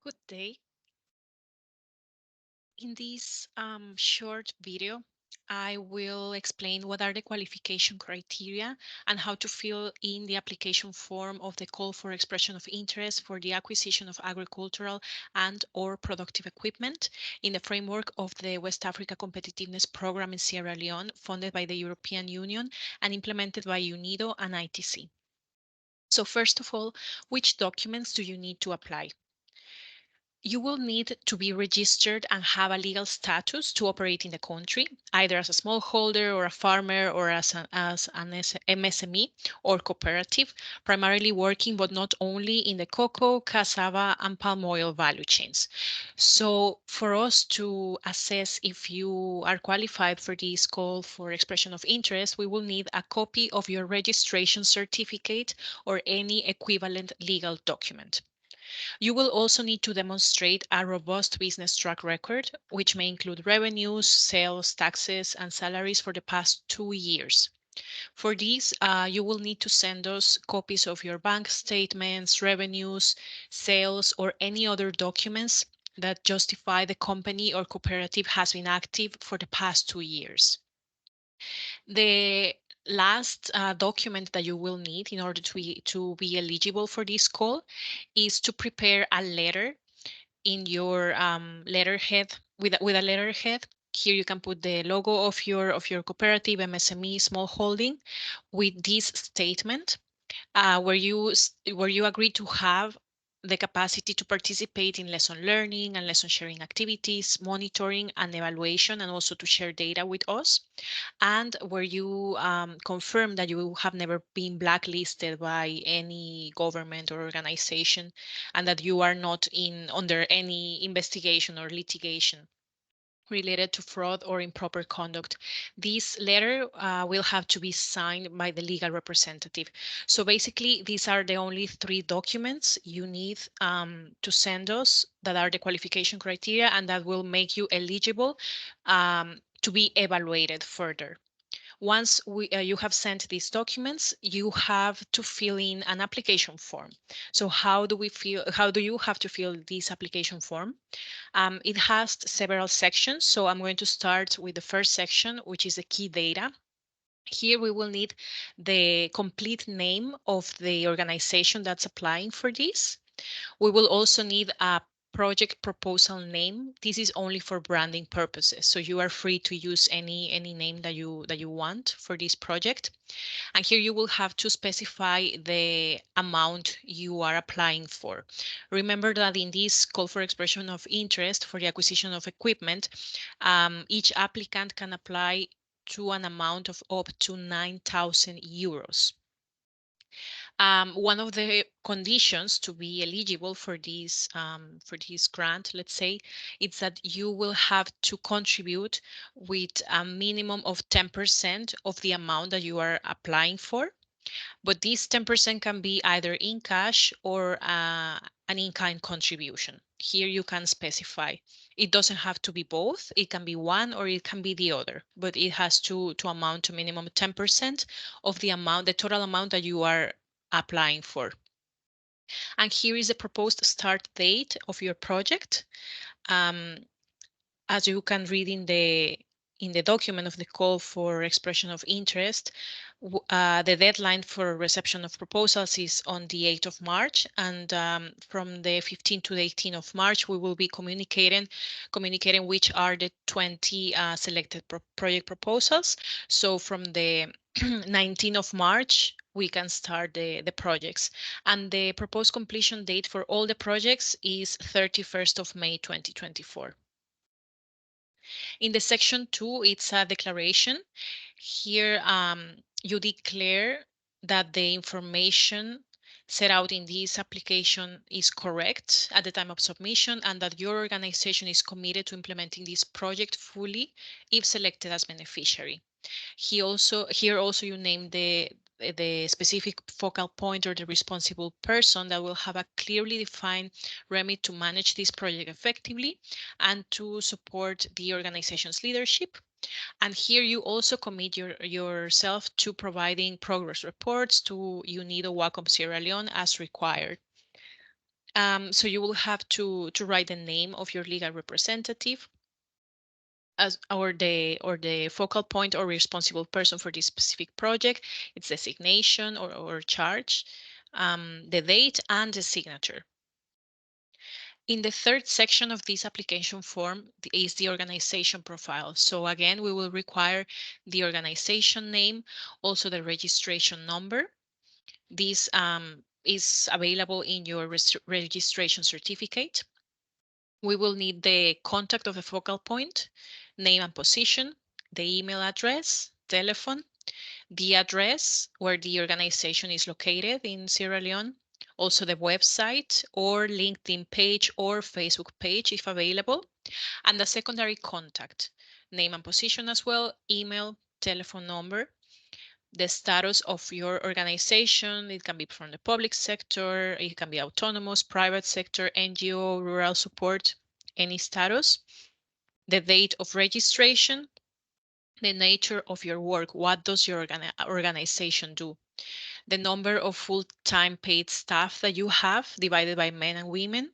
Good day. In this short video, I will explain what are the qualification criteria and how to fill in the application form of the call for expression of interest for the acquisition of agricultural and/or productive equipment in the framework of the West Africa Competitiveness Program in Sierra Leone, funded by the European Union and implemented by UNIDO and ITC. So first of all, which documents do you need to apply? You will need to be registered and have a legal status to operate in the country, either as a smallholder or a farmer or as an MSME or cooperative, primarily working but not only in the cocoa, cassava, and palm oil value chains. So for us to assess if you are qualified for this call for expression of interest, we will need a copy of your registration certificate or any equivalent legal document. You will also need to demonstrate a robust business track record, which may include revenues, sales, taxes, and salaries for the past 2 years. For this, you will need to send us copies of your bank statements, revenues, sales, or any other documents that justify the company or cooperative has been active for the past 2 years. The last document that you will need in order to be eligible for this call is to prepare a letter in your letterhead with a letterhead. Here you can put the logo of your cooperative, MSME, small holding, with this statement where you agree to have the capacity to participate in lesson learning and lesson sharing activities, monitoring and evaluation, and also to share data with us, and where you confirm that you have never been blacklisted by any government or organization, and that you are not in under any investigation or litigation related to fraud or improper conduct. This letter will have to be signed by the legal representative. So basically, these are the only three documents you need to send us that are the qualification criteria and that will make you eligible to be evaluated further. Once you have sent these documents, you have to fill in an application form. So how do you have to fill this application form? It has several sections, so I'm going to start with the first section, which is the key data. Here we will need the complete name of the organization that's applying for this. We will also need a project proposal name. This is only for branding purposes, so you are free to use any name that you want for this project. And here you will have to specify the amount you are applying for. Remember that in this call for expression of interest for the acquisition of equipment, each applicant can apply to an amount of up to 9,000 euros. One of the conditions to be eligible for this grant, let's say, is that you will have to contribute with a minimum of 10% of the amount that you are applying for. But this 10% can be either in cash or an in-kind contribution. Here you can specify. It doesn't have to be both. It can be one or it can be the other, but it has to amount to minimum 10% of the total amount that you are applying for. And here is the proposed start date of your project. Um, as you can read in the document of the call for expression of interest, the deadline for reception of proposals is on the 8th of March, and from the 15th to the 18th of March, we will be communicating which are the 20 selected project proposals. So from the 19th of March, we can start the projects. And the proposed completion date for all the projects is 31st of May 2024. In the section 2, it's a declaration. Here, you declare that the information set out in this application is correct at the time of submission and that your organization is committed to implementing this project fully if selected as beneficiary. Here also you name the specific focal point or the responsible person that will have a clearly defined remit to manage this project effectively and to support the organization's leadership. And here you also commit yourself to providing progress reports to UNIDO Wacom Sierra Leone as required. So you will have to write the name of your legal representative as or the focal point or responsible person for this specific project, its designation or charge, the date and the signature. In the third section of this application form is the organization profile. So again, we will require the organization name, also the registration number. This is available in your registration certificate. We will need the contact of the focal point, name and position, the email address, telephone, the address where the organization is located in Sierra Leone, also the website or LinkedIn page or Facebook page if available, and the secondary contact, name and position as well, email, telephone number, the status of your organization. It can be from the public sector, it can be autonomous, private sector, NGO, rural support, any status, the date of registration, the nature of your work. What does your organization do? The number of full-time paid staff that you have divided by men and women.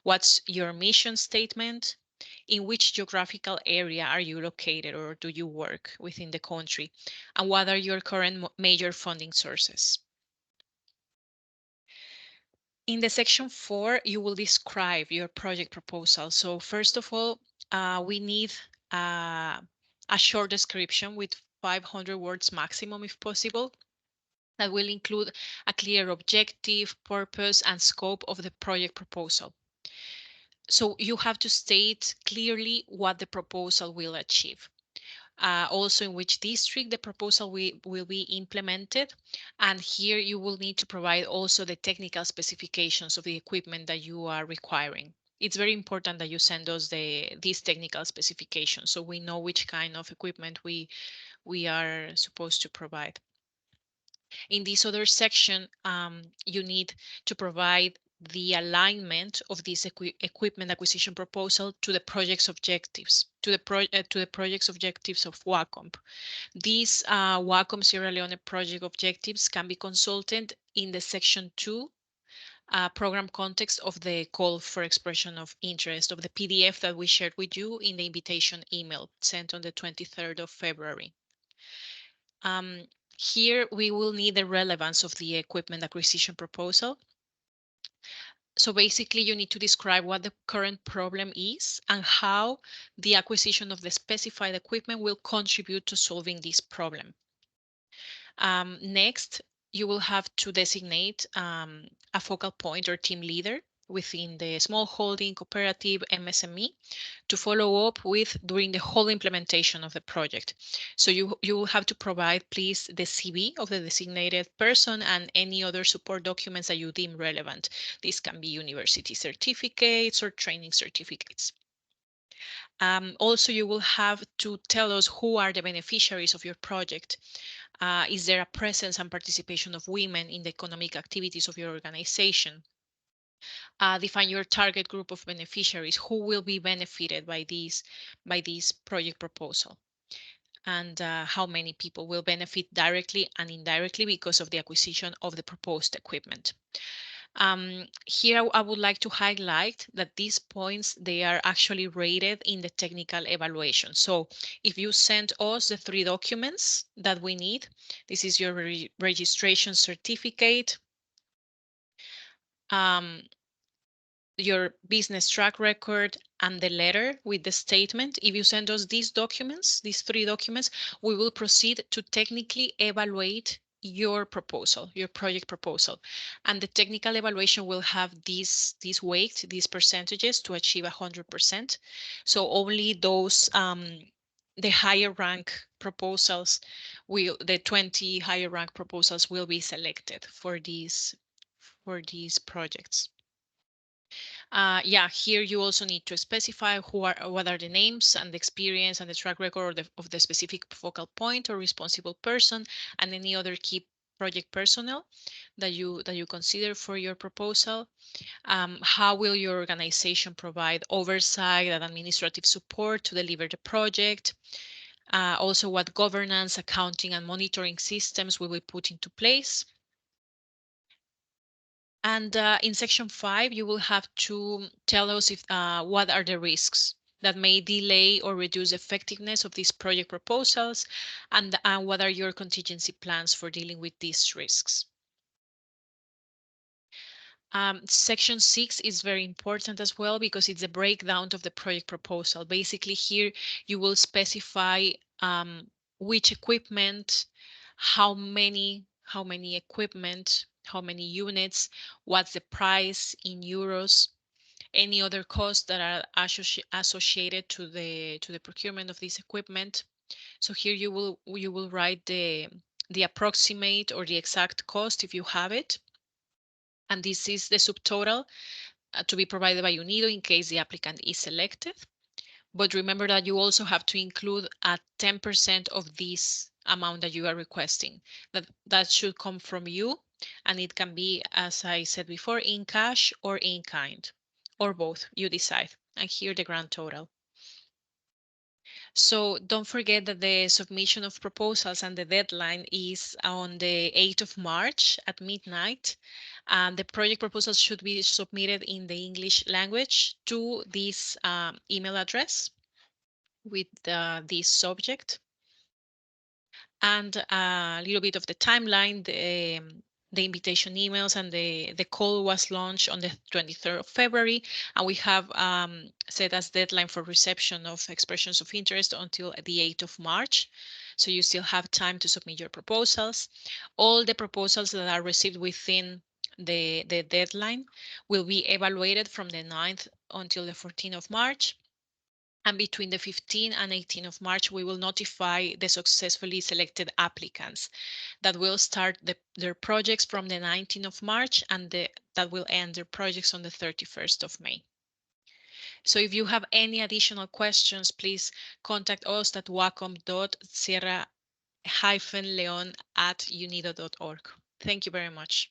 What's your mission statement? In which geographical area are you located or do you work within the country? And what are your current major funding sources? In the section 4, you will describe your project proposal. So first of all, we need uh, a short description with 500 words maximum if possible, that will include a clear objective, purpose, and scope of the project proposal. So you have to state clearly what the proposal will achieve. Also, in which district the proposal will be implemented. And here you will need to provide also the technical specifications of the equipment that you are requiring. It's very important that you send us these technical specifications so we know which kind of equipment we are supposed to provide. In this other section, you need to provide the alignment of this equipment acquisition proposal to the project's objectives, to the project's objectives of WACOMP. These WACOMP Sierra Leone project objectives can be consulted in the section 2 program context of the call for expression of interest of the PDF that we shared with you in the invitation email sent on the 23rd of February. Um, Here we will need the relevance of the equipment acquisition proposal. So basically you need to describe what the current problem is and how the acquisition of the specified equipment will contribute to solving this problem. Next, you will have to designate a focal point or team leader within the small holding cooperative MSME to follow up with during the whole implementation of the project. So you will have to provide, please, the CV of the designated person and any other support documents that you deem relevant. These can be university certificates or training certificates. Also, you will have to tell us who are the beneficiaries of your project. Is there a presence and participation of women in the economic activities of your organization? Define your target group of beneficiaries. Who will be benefited by this project proposal? And how many people will benefit directly and indirectly because of the acquisition of the proposed equipment? Here I would like to highlight that these points, they are actually rated in the technical evaluation. So if you send us the 3 documents that we need, this is your registration certificate, um, your business track record, and the letter with the statement. If you send us these documents, these 3 documents, we will proceed to technically evaluate your proposal, your project proposal. And the technical evaluation will have these weight, these percentages to achieve 100%. So only those the higher rank proposals the 20 higher rank proposals will be selected for these projects. Yeah, here you also need to specify what are the names and the experience and the track record of the specific focal point or responsible person and any other key project personnel that you consider for your proposal. How will your organization provide oversight and administrative support to deliver the project? Also, what governance, accounting, and monitoring systems will be put into place? And in section 5, you will have to tell us if what are the risks that may delay or reduce effectiveness of these project proposals, and what are your contingency plans for dealing with these risks. Section 6 is very important as well because it's a breakdown of the project proposal. Basically, here you will specify which equipment, how many equipment, how many units, what's the price in euros, any other costs that are associated to the procurement of this equipment. So here you will write the approximate or the exact cost if you have it, and this is the subtotal to be provided by UNIDO in case the applicant is selected. But remember that you also have to include a 10% of this amount that you are requesting. That should come from you, and it can be, as I said before, in cash or in kind, or both, you decide. And here the grand total. So don't forget that the submission of proposals and the deadline is on the 8th of March at midnight. And the project proposals should be submitted in the English language to this email address with this subject. And a little bit of the timeline. The invitation emails and the call was launched on the 23rd of February, and we have set as deadline for reception of expressions of interest until the 8th of March. So you still have time to submit your proposals. All the proposals that are received within the deadline will be evaluated from the 9th until the 14th of March. And between the 15th and 18th of March, we will notify the successfully selected applicants that will start their projects from the 19th of March, and that will end their projects on the 31st of May. So if you have any additional questions, please contact us at wacomp.sierra-leone@unido.org. Thank you very much.